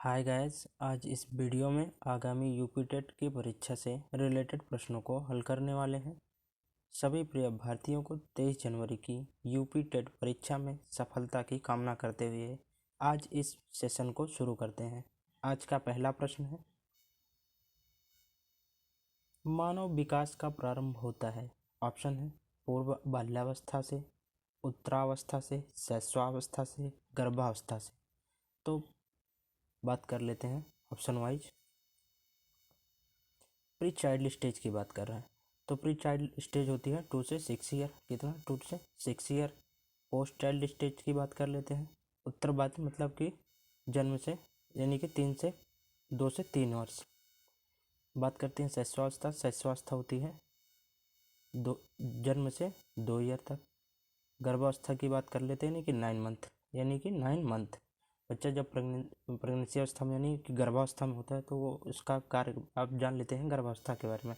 Hi guys, आज इस video में आगामी यूपी टेट की परीक्षा से रिलेटेड प्रश्नों को हल करने वाले हैं। सभी प्रिय अभ्यर्थियों को 23 जनवरी की यूपी टेट परीक्षा में सफलता की कामना करते हुए आज इस सेशन को शुरू करते हैं। आज का पहला प्रश्न है, मानव विकास का प्रारंभ होता है। ऑप्शन है पूर्व बाल्यावस्था से, उत्तरावस्था से, शैशवावस्था से, गर्भावस्था से। तो बात कर लेते हैं option wise. Pre child stage की बात कर रहे हैं तो प्री चाइल्ड स्टेज होती है 2 से 6 ईयर। कितना? 2 से 6 ईयर। पोस्ट चाइल्ड स्टेज की बात कर लेते हैं। उत्तर बाद मतलब कि जन्म से, यानी कि 2 से 3 वर्ष। बात करते हैं शैशवावस्था। शैशवावस्था होती है जन्म से 2 ईयर तक। गर्भावस्था की बात कर लेते हैं, यानी कि 9 मंथ, यानी कि 9 मंथ। बच्चा जब प्रेगनेंसी अवस्था में यानी कि गर्भावस्था में होता है तो वो उसका कार्य आप जान लेते हैं गर्भावस्था के बारे में।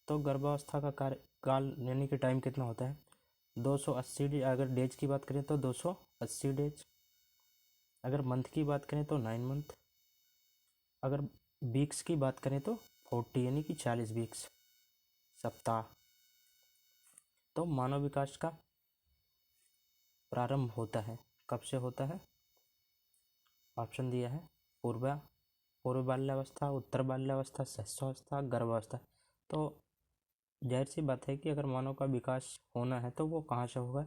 तो गर्भावस्था का कार्यकाल यानी कि टाइम कितना होता है? 280 डेज। अगर डेज की बात करें तो 280 डेज। अगर मंथ की बात करें तो 9 मंथ। अगर वीक्स की बात करें तो 40, यानी कि 40 वीक्स, सप्ताह। तो मानव विकास का प्रारंभ होता है, कब से होता है? ऑप्शन दिया है पूर्व बाल्यावस्था, उत्तर बाल्यावस्था, शैशवावस्था, गर्भावस्था। तो जाहिर सी बात है कि अगर मानव का विकास होना है तो वो कहाँ से होगा?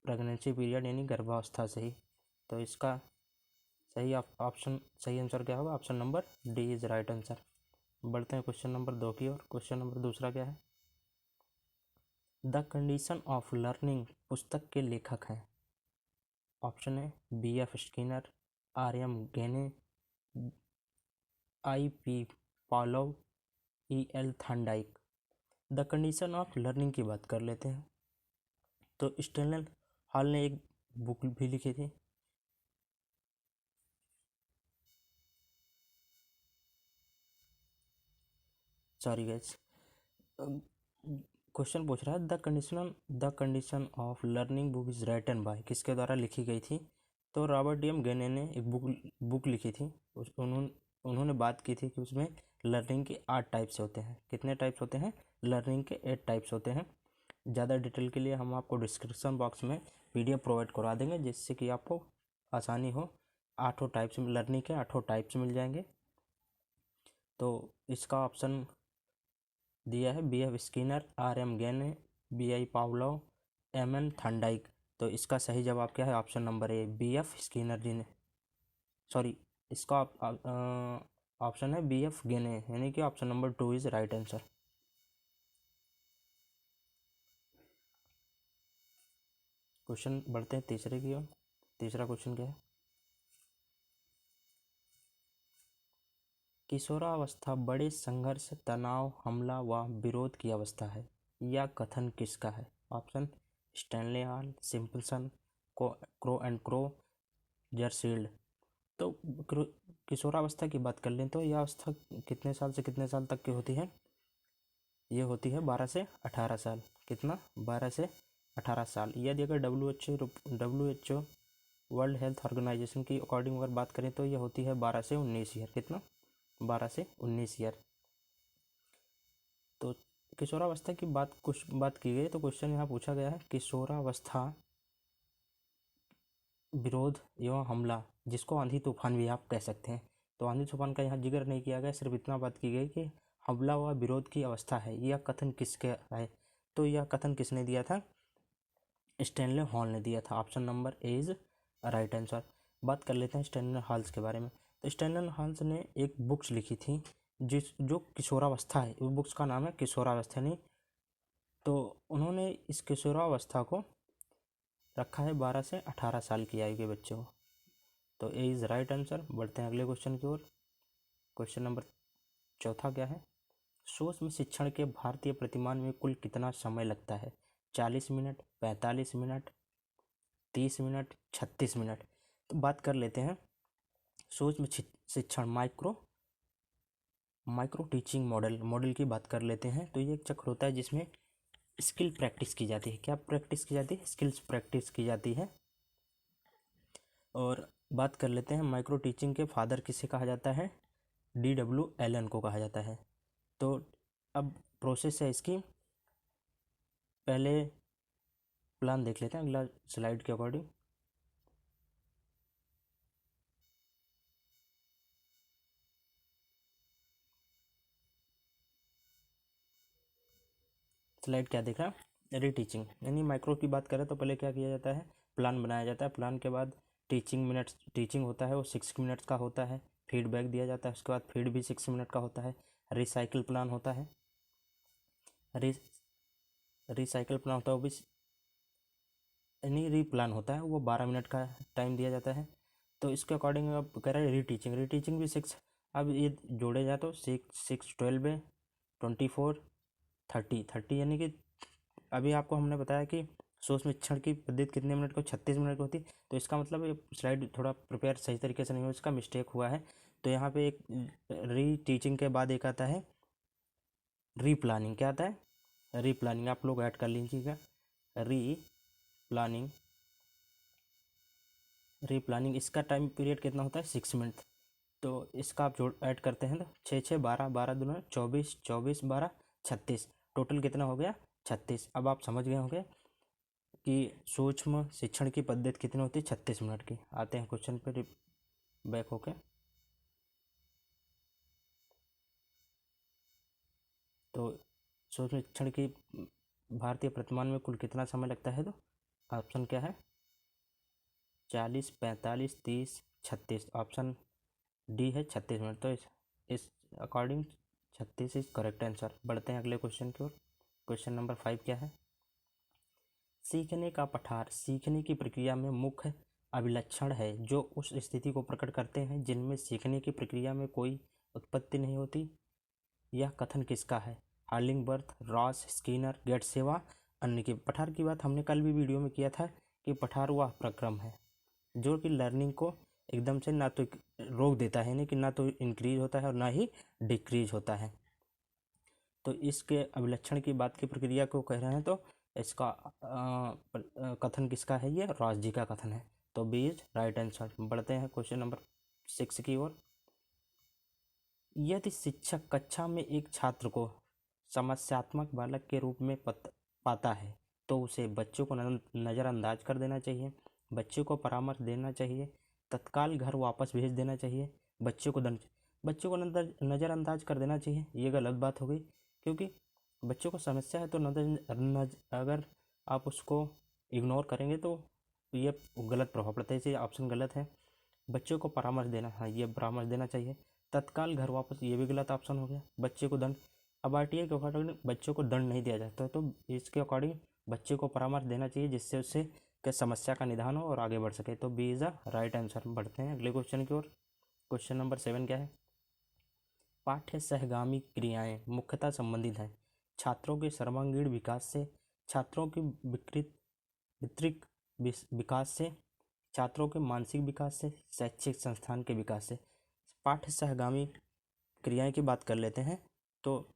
प्रेगनेंसी पीरियड यानी गर्भावस्था से ही। तो इसका सही आंसर क्या होगा? Option number D is right answer. बढ़ते हैं क्वेश्चन नंबर 2 की ओर। क्वेश्चन नंबर दूसरा क्या है? द कंडीशन ऑफ लर्निंग पुस्तक के लेखक हैं। ऑप्शन है B.F. Skinner, R.M. गेने, I.P. पॉलोव, E.L. Thorndike. The condition of learning की बात कर लेते हैं तो स्टेनल हॉल ने एक बुक भी लिखी थी। सॉरी गाइस, क्वेश्चन पूछ रहा है the condition of learning book is written by, किसके द्वारा लिखी गई थी? तो रॉबर्ट डी एम गेने ने एक बुक लिखी थी। उन्होंने बात की थी कि उसमें लर्निंग के 8 टाइप्स होते हैं। कितने टाइप्स होते हैं? लर्निंग के 8 टाइप्स होते हैं। ज़्यादा डिटेल के लिए हम आपको डिस्क्रिप्शन बॉक्स में PDF प्रोवाइड करवा देंगे, जिससे कि आपको आसानी हो। 8 टाइप्स लर्निंग के 8 टाइप्स मिल जाएंगे। तो इसका ऑप्शन दिया है B.F. Skinner, R.M. Gagne, B.I. Pavlov, M.N. Thorndike. तो इसका सही जवाब क्या है? Option number A, B.F. Skinner ji ने। सॉरी, इसका ऑप्शन है B.F. गेने, यानी कि option number 2 is right answer. Question बढ़ते हैं तीसरे की ओर। तीसरा क्वेश्चन क्या है? किशोरावस्था बड़े संघर्ष, तनाव, हमला व विरोध की अवस्था है। यह कथन किसका है? Option Stanley Hall, Simpson, Crow and Crow, Jersild. तो किशोरावस्था की बात कर लें तो यह अवस्था कितने साल से कितने साल तक की होती है? ये होती है 12 से 18 साल। कितना? 12 से 18 साल। यदि अगर WHO वर्ल्ड हेल्थ ऑर्गेनाइजेशन की अकॉर्डिंग अगर बात करें तो यह होती है 12 से 19 ईयर। कितना? 12 से 19 ईयर। तो किशोरावस्था की बात की गई तो क्वेश्चन यहाँ पूछा गया है किशोरावस्था विरोध एवं हमला, जिसको आंधी तूफान भी आप कह सकते हैं। तो आंधी तूफान का यहाँ जिक्र नहीं किया गया, सिर्फ इतना बात की गई कि हमला व विरोध की अवस्था है। यह कथन किसके है? तो यह कथन किसने दिया था? स्टैनले हॉल ने दिया था। Option number A is right answer. बात कर लेते हैं स्टैनले हॉल्स के बारे में। तो स्टैनले हॉल्स ने एक बुक्स लिखी थी जो किशोरावस्था है। उस बुक्स का नाम है किशोरावस्था। नहीं तो उन्होंने इस किशोरावस्था को रखा है 12 से 18 साल की आयु के बच्चों को। तो ए इज़ राइट आंसर। बढ़ते हैं अगले क्वेश्चन की ओर। क्वेश्चन नंबर चौथा क्या है? सूक्ष्म शिक्षण के भारतीय प्रतिमान में कुल कितना समय लगता है? 40 मिनट, 45 मिनट, 30 मिनट, 36 मिनट। तो बात कर लेते हैं सूक्ष्म शिक्षण माइक्रो टीचिंग मॉडल की बात कर लेते हैं। तो ये एक चक्र होता है जिसमें स्किल प्रैक्टिस की जाती है। क्या प्रैक्टिस की जाती है? स्किल्स प्रैक्टिस की जाती है। और बात कर लेते हैं माइक्रो टीचिंग के फादर किसे कहा जाता है, D.W. एलन को कहा जाता है। तो अब प्रोसेस है इसकी, पहले प्लान देख लेते हैं अगला स्लाइड के अकॉर्डिंग। स्लाइड क्या देख रहा है, रीटीचिंग, यानी माइक्रो की बात करें तो पहले क्या किया जाता है, प्लान बनाया जाता है। प्लान के बाद टीचिंग मिनट्स, टीचिंग होता है वो 6 मिनट्स का होता है। फीडबैक दिया जाता है, उसके बाद फीड भी 6 मिनट का होता है। रिसाइकिल प्लान होता है, रिसाइकिल प्लान होता है वो भी, यानी रीप्लान होता है वो 12 मिनट का टाइम दिया जाता है। तो इसके अकॉर्डिंग अब कह रहा है रीटीचिंग, रीटीचिंग भी 6, अब ये जोड़े जाए तो 6 6 12 है, 24 30 यानी कि अभी आपको हमने बताया कि सोच मिश्रण की पद्धति कितने मिनट को, 36 मिनट की होती। तो इसका मतलब ये स्लाइड थोड़ा प्रिपेयर सही तरीके से नहीं हुआ, इसका मिस्टेक हुआ है। तो यहाँ पे एक री टीचिंग के बाद एक आता है री प्लानिंग। क्या आता है, री प्लानिंग, आप लोग ऐड कर लीजिएगा। री प्लानिंग, री प्लानिंग इसका टाइम पीरियड कितना होता है, 6 मिनट। तो इसका आप जोड़ ऐड करते हैं तो 6 6 12, 12 दूना 24, 24 12 36, टोटल कितना हो गया, 36। अब आप समझ गए होंगे कि सूक्ष्म शिक्षण की पद्धति कितनी होती है, 36 मिनट की। आते हैं क्वेश्चन पे बैक होके। तो सूक्ष्म शिक्षण की भारतीय प्रतिमान में कुल कितना समय लगता है, तो ऑप्शन क्या है, 40 45 30 36, ऑप्शन डी है 36 मिनट। तो इस अकॉर्डिंग 36 इज करेक्ट आंसर। बढ़ते हैं अगले क्वेश्चन की ओर। क्वेश्चन नंबर 5 क्या है, सीखने का पठार सीखने की प्रक्रिया में मुख्य अभिलक्षण है जो उस स्थिति को प्रकट करते हैं जिनमें सीखने की प्रक्रिया में कोई उत्पत्ति नहीं होती। यह कथन किसका है, हार्लिंगबर्थ, रॉस, स्किनर, गेटसेवा, अन्य के। पठार की बात हमने कल भी वीडियो में किया था कि पठार वह प्रक्रम है जो कि लर्निंग को एकदम से ना तो रोक देता है, यानी कि ना तो इंक्रीज होता है और ना ही डिक्रीज होता है। तो इसके अभिलक्षण की बात की प्रक्रिया को कह रहे हैं, तो इसका कथन किसका है, ये रॉस जी का कथन है। तो बी इज राइट आंसर। बढ़ते हैं क्वेश्चन नंबर 6 की ओर। यदि शिक्षक कक्षा में एक छात्र को समस्यात्मक बालक के रूप में पाता है तो उसे बच्चों को नज़रअंदाज कर देना चाहिए, बच्चे को परामर्श देना चाहिए, तत्काल घर वापस भेज देना चाहिए, बच्चों को नज़रअंदाज कर देना चाहिए। ये गलत बात हो गई, क्योंकि बच्चों को समस्या है तो अगर आप उसको इग्नोर करेंगे तो ये गलत प्रभाव पड़ता है, इसलिए ऑप्शन गलत है। बच्चों को परामर्श देना, हाँ ये परामर्श देना चाहिए। तत्काल घर वापस, ये भी गलत ऑप्शन हो गया। बच्चे को दंड, अब आरटीआई के अकॉर्डिंग बच्चों को दंड नहीं दिया जाता, तो इसके अकॉर्डिंग बच्चे को परामर्श देना चाहिए जिससे उससे के समस्या का निदान हो और आगे बढ़ सके। तो B is the right answer. बढ़ते हैं अगले क्वेश्चन की ओर। क्वेश्चन नंबर 7 क्या है, पाठ्य सहगामी क्रियाएं मुख्यतः संबंधित हैं छात्रों के सर्वांगीण विकास से, छात्रों की वितरिक विकास से, छात्रों के मानसिक विकास से, शैक्षिक संस्थान के विकास से। पाठ्य सहगामी क्रियाएं की बात कर लेते हैं तो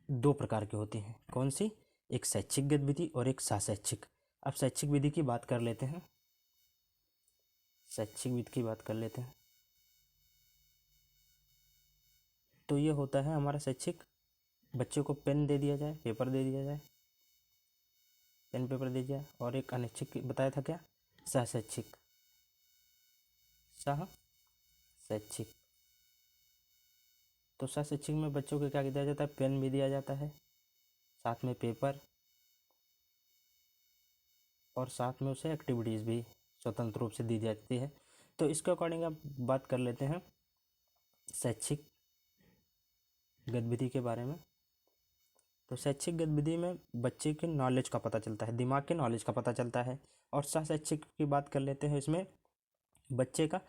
2 प्रकार की होती हैं। कौन सी, एक शैक्षिक गतिविधि और एक साशैक्षिक। अब शैक्षिक विधि की बात कर लेते हैं, शैक्षिक विधि की बात कर लेते हैं। तो ये होता है हमारा शैक्षिक, बच्चे को पेन दे दिया जाए, पेपर दे दिया जाए, पेन पेपर दे दिया। और एक अनैच्छिक बताया था क्या, सहशैक्षिक, सहशैक्षिक। तो सहशैक्षिक में बच्चों को क्या दिया जाता है, पेन भी दिया जाता है, साथ में पेपर, और साथ में उसे एक्टिविटीज़ भी स्वतंत्र रूप से दी जाती है। तो इसके अकॉर्डिंग अब बात कर लेते हैं शैक्षिक गतिविधि के बारे में। तो शैक्षिक गतिविधि में बच्चे के नॉलेज का पता चलता है, दिमाग के नॉलेज का पता चलता है। और सहशैक्षिक की बात कर लेते हैं, इसमें बच्चे का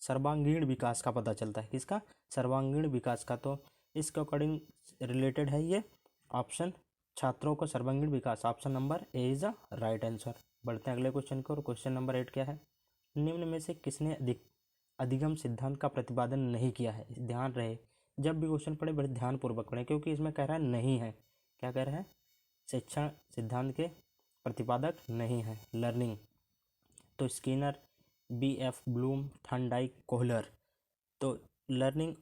सर्वांगीण विकास का पता चलता है। किसका, सर्वांगीण विकास का। तो इसके अकॉर्डिंग रिलेटेड है ये ऑप्शन, छात्रों को सर्वांगीण विकास, option number A is the right answer. बढ़ते हैं अगले क्वेश्चन को। और क्वेश्चन नंबर 8 क्या है, निम्न में से किसने अधिगम सिद्धांत का प्रतिपादन नहीं किया है। ध्यान रहे, जब भी क्वेश्चन पढ़े बड़े ध्यानपूर्वक पढ़ें, क्योंकि इसमें कह रहा है नहीं है। क्या कह रहा है, शिक्षण सिद्धांत के प्रतिपादक नहीं है, लर्निंग। तो Skinner, B.F. Bloom, Thorndike, Kohler. तो लर्निंग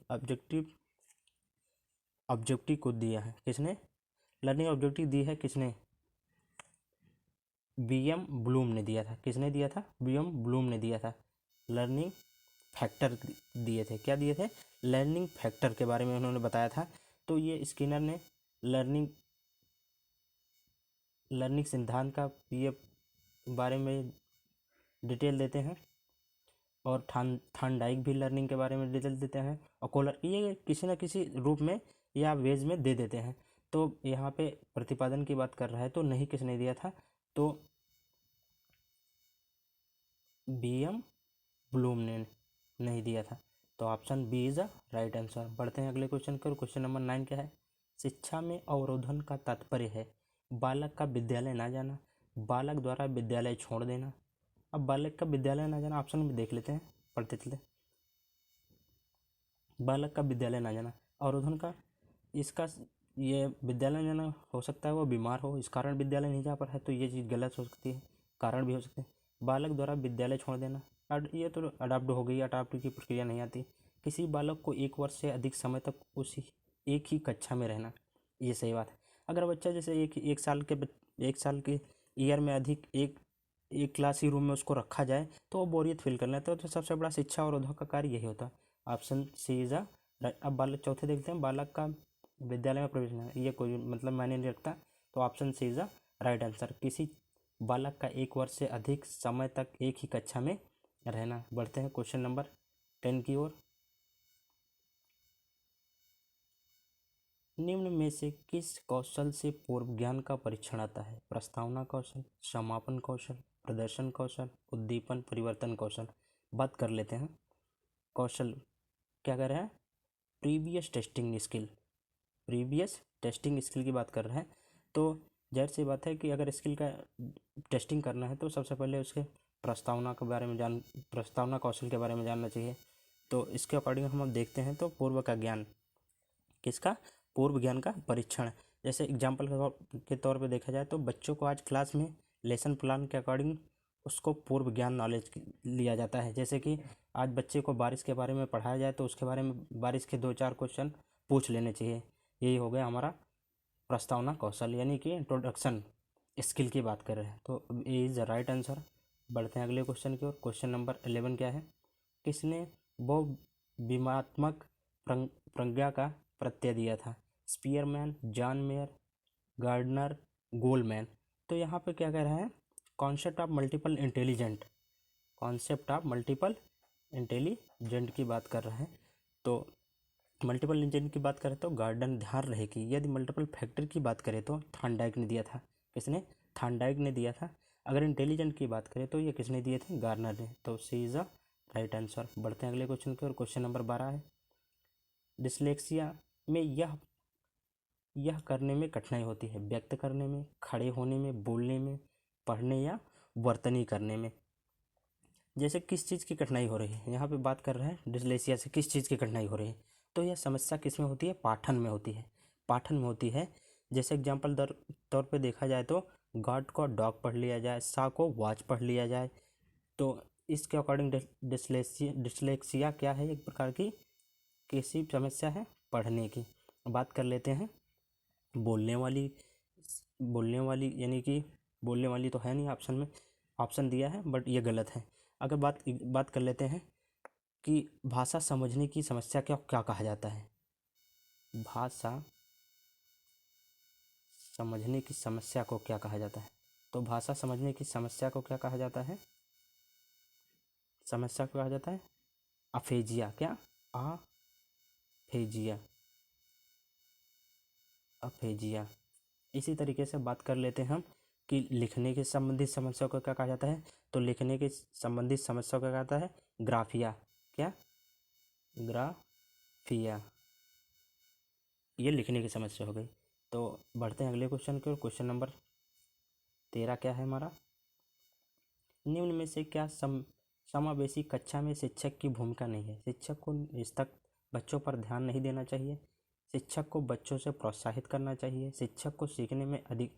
ऑब्जेक्टिव को दिया है किसने? लर्निंग ऑब्जेक्टिव दी है किसने? B.M. ब्लूम ने दिया था। किसने दिया था? B.M. ब्लूम ने दिया था। लर्निंग फैक्टर दिए थे। क्या दिए थे? लर्निंग फैक्टर के बारे में उन्होंने बताया था। तो ये स्किनर ने लर्निंग सिद्धांत का ये बारे में डिटेल देते हैं, और थॉर्नडाइक भी लर्निंग के बारे में डिटेल देते हैं, और कोहलर ये किसी न किसी रूप में या वेज में दे देते हैं। तो यहाँ पे प्रतिपादन की बात कर रहा है तो नहीं किसने दिया था? तो B.M. ब्लूम ने नहीं दिया था। तो option B is a right answer. बढ़ते हैं अगले क्वेश्चन को। क्वेश्चन नंबर 9 क्या है? शिक्षा में अवरोधन का तात्पर्य है बालक का विद्यालय ना जाना, बालक द्वारा विद्यालय छोड़ देना। अब बालक का विद्यालय ना जाना ऑप्शन में देख लेते हैं, पढ़ते चलते। बालक का विद्यालय ना जाना, अवरोधन का इसका ये विद्यालय जाना हो सकता है वो बीमार हो, इस कारण विद्यालय नहीं जा पा रहा है, तो ये चीज़ गलत हो सकती है, कारण भी हो सकते हैं। बालक द्वारा विद्यालय छोड़ देना, ये तो अडाप्ट हो गई, अडाप्ट की प्रक्रिया नहीं आती। किसी बालक को 1 वर्ष से अधिक समय तक उसी एक ही कक्षा में रहना, ये सही बात है। अगर बच्चा जैसे एक साल के ईयर में अधिक एक क्लास ही रूम में उसको रखा जाए तो वो बोरियत फील कर लेता है। तो सबसे बड़ा शिक्षा अवरोधक का कार्य यही होता है। Option C is a. अब बालक चौथे देखते हैं, बालक का विद्यालय में प्रवेश नहीं, ये कोई मतलब मायने नहीं रखता। तो option C is a right answer. किसी बालक का 1 वर्ष से अधिक समय तक एक ही कक्षा में रहना। बढ़ते हैं क्वेश्चन नंबर 10 की ओर। निम्न में से किस कौशल से पूर्व ज्ञान का परीक्षण आता है? प्रस्तावना कौशल, समापन कौशल, प्रदर्शन कौशल, उद्दीपन परिवर्तन कौशल। बात कर लेते हैं कौशल। क्या कर रहे हैं? प्रीवियस टेस्टिंग स्किल की बात कर रहे हैं। तो जाहिर सी बात है कि अगर स्किल का टेस्टिंग करना है तो सबसे पहले उसके प्रस्तावना कौशल के बारे में जानना चाहिए। तो इसके अकॉर्डिंग हम अब देखते हैं। तो पूर्व का ज्ञान किसका? पूर्व ज्ञान का परीक्षण। जैसे एग्जाम्पल के तौर पे देखा जाए तो बच्चों को आज क्लास में लेसन प्लान के अकॉर्डिंग उसको पूर्व ज्ञान नॉलेज लिया जाता है। जैसे कि आज बच्चे को बारिश के बारे में पढ़ाया जाए तो उसके बारे में बारिश के 2-4 क्वेश्चन पूछ लेने चाहिए। यही हो गया हमारा प्रस्तावना कौशल, यानी कि इंट्रोडक्शन स्किल की बात कर रहे हैं। तो A is the right answer. बढ़ते हैं अगले क्वेश्चन की ओर। क्वेश्चन नंबर 11 क्या है? किसने बहुविमात्मक प्रज्ञा का प्रत्यय दिया था? Spearman, John Mayer, Gardner, Goleman. तो यहाँ पे क्या कह रहा है? कॉन्सेप्ट ऑफ मल्टीपल इंटेलिजेंट की बात कर रहा है। तो मल्टीपल इंटेलिजेंट की बात करें तो गार्डन ध्यान रहे कि यदि मल्टीपल फैक्टर की बात करें तो थॉर्नडाइक ने दिया था। किसने? थॉर्नडाइक ने दिया था। अगर इंटेलिजेंट की बात करें तो ये किसने दिए थे? गार्डनर ने। तो सी इज अ राइट आंसर। बढ़ते हैं अगले क्वेश्चन की ओर। क्वेश्चन नंबर 12 है, डिसलेक्सिया में यह करने में कठिनाई होती है? व्यक्त करने में, खड़े होने में, बोलने में, पढ़ने या वर्तनी करने में। जैसे किस चीज़ की कठिनाई हो रही है? यहाँ पे बात कर रहे हैं डिसलेक्सिया से किस चीज़ की कठिनाई हो रही है। तो यह समस्या किस में होती है? पाठन में होती है। पाठन में होती है। जैसे एग्जाम्पल तौर पे देखा जाए तो गॉड को डॉग पढ़ लिया जाए, सा को वॉच पढ़ लिया जाए। तो इसके अकॉर्डिंग डिसलेक्सिया क्या है? एक प्रकार की कैसी समस्या है? पढ़ने की। बात कर लेते हैं बोलने वाली यानी कि बोलने वाली तो है नहीं ऑप्शन में, ऑप्शन दिया है बट ये गलत है। अगर बात कर लेते हैं कि भाषा समझने की समस्या क्या क्या कहा जाता है? भाषा समझने की समस्या को क्या कहा जाता है? तो भाषा समझने की समस्या को क्या कहा जाता है? समस्या को कहा जाता है अफेजिया। क्या? अफेजिया। अफेजिया। इसी तरीके से बात कर लेते हैं हम कि लिखने के संबंधित समस्या को क्या कहा जाता है? तो लिखने के संबंधित समस्या को क्या कहता है? ग्राफिया। क्या? ग्राफिया। ये लिखने की समस्या हो गई। तो बढ़ते हैं अगले क्वेश्चन की ओर। क्वेश्चन नंबर 13 क्या है हमारा? निम्न में से क्या समावेशी कक्षा में शिक्षक की भूमिका नहीं है? शिक्षक को इस तक बच्चों पर ध्यान नहीं देना चाहिए, शिक्षक को बच्चों से प्रोत्साहित करना चाहिए, शिक्षक को सीखने में अधिक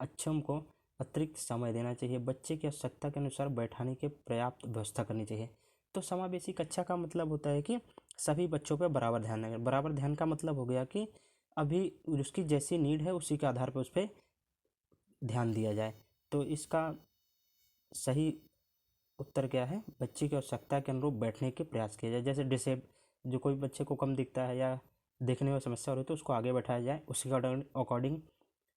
अक्षम को अतिरिक्त समय देना चाहिए, बच्चे की आवश्यकता के अनुसार बैठाने की पर्याप्त व्यवस्था करनी चाहिए। तो समावेशी कक्षा का मतलब होता है कि सभी बच्चों पर बराबर ध्यान देंगे। बराबर ध्यान का मतलब हो गया कि अभी उसकी जैसी नीड है उसी के आधार पर उस पर ध्यान दिया जाए। तो इसका सही उत्तर क्या है, बच्चे की आवश्यकता के अनुरूप बैठने के प्रयास किया जाए। जैसे जो कोई बच्चे को कम दिखता है या देखने में समस्या हो रही है तो उसको आगे बैठाया जाए, उसके अकॉर्डिंग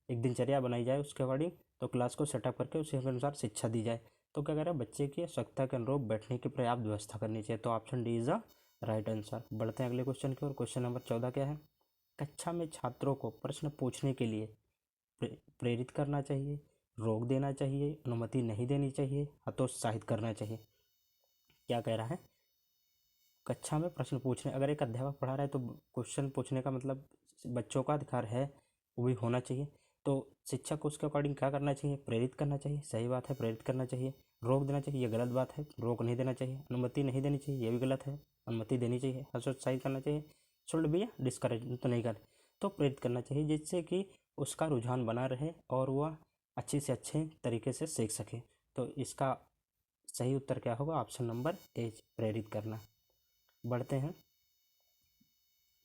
एक दिनचर्या बनाई जाए, उसके अकॉर्डिंग तो क्लास को सेटअप करके उसी के अनुसार शिक्षा दी जाए। तो क्या कह रहा है, बच्चे की आवश्यकता के अनुरूप बैठने की पर्याप्त व्यवस्था करनी चाहिए। तो option D is the right answer. बढ़ते हैं अगले क्वेश्चन की ओर। क्वेश्चन नंबर 14 क्या है, कक्षा में छात्रों को प्रश्न पूछने के लिए प्रेरित करना चाहिए, रोक देना चाहिए, अनुमति नहीं देनी चाहिए, हतोत्साहित करना चाहिए। क्या कह रहा है, कक्षा में प्रश्न पूछने, अगर एक अध्यापक पढ़ा रहा है तो क्वेश्चन पूछने का मतलब बच्चों का अधिकार है, वो भी होना चाहिए। तो शिक्षक को उसके अकॉर्डिंग क्या करना चाहिए, प्रेरित करना चाहिए, सही बात है, प्रेरित करना चाहिए। रोक देना चाहिए, ये गलत बात है, रोक नहीं देना चाहिए। अनुमति नहीं देनी चाहिए, ये भी गलत है, अनुमति देनी चाहिए। हतोत्साहित करना चाहिए, शुड भी डिस्करेज तो नहीं कर, तो प्रेरित करना चाहिए, जिससे कि उसका रुझान बना रहे और वह अच्छे से अच्छे तरीके से सीख सके। तो इसका सही उत्तर क्या होगा, ऑप्शन नंबर ए, प्रेरित करना। बढ़ते हैं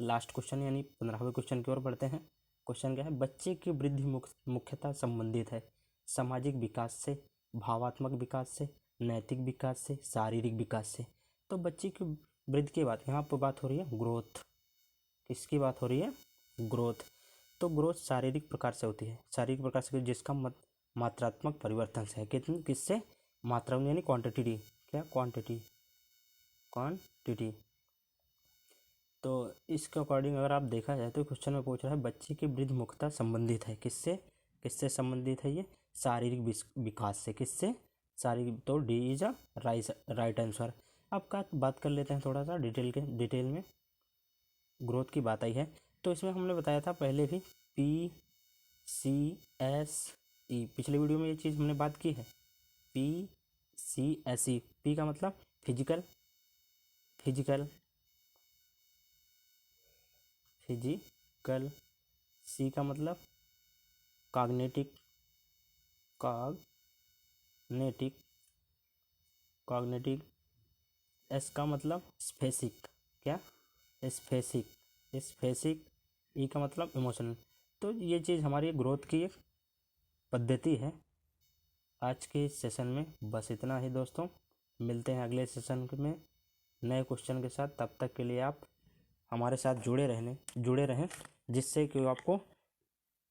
लास्ट क्वेश्चन यानी 15वें क्वेश्चन की ओर बढ़ते हैं। क्वेश्चन क्या है, बच्चे की वृद्धि मुख्यतः संबंधित है सामाजिक विकास से, भावात्मक विकास से, नैतिक विकास से, शारीरिक विकास से। तो बच्चे की वृद्धि की बात, यहाँ पर बात हो रही है ग्रोथ, किसकी बात हो रही है, ग्रोथ। तो ग्रोथ शारीरिक प्रकार से होती है, शारीरिक प्रकार से जिसका मात्रात्मक परिवर्तन से है, कितनी किससे, मात्रा यानी क्वांटिटी, क्या क्वांटिटी, क्वांटिटी। तो इसके अकॉर्डिंग अगर आप देखा जाए तो क्वेश्चन में पूछ रहा है बच्चे की वृद्धि मुख्यतः संबंधित है किससे, किससे संबंधित है, ये शारीरिक विकास से, किससे, शारीरिक। तो D is a right answer. अब का बात कर लेते हैं थोड़ा सा डिटेल में, ग्रोथ की बात आई है तो इसमें हमने बताया था पहले भी PCSE, पिछले वीडियो में ये चीज़ हमने बात की है। PCSE, पी का मतलब फिजिकल, सी का मतलब कॉग्निटिव, एस का मतलब स्पेसिक, क्या स्पेसिक, ई का मतलब इमोशनल। तो ये चीज़ हमारी ग्रोथ की एक पद्धति है। आज के इस सेशन में बस इतना ही दोस्तों, मिलते हैं अगले सेशन में नए क्वेश्चन के साथ। तब तक के लिए आप हमारे साथ जुड़े रहें जिससे कि आपको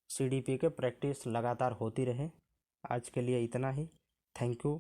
CDP के प्रैक्टिस लगातार होती रहे। आज के लिए इतना ही, थैंक यू।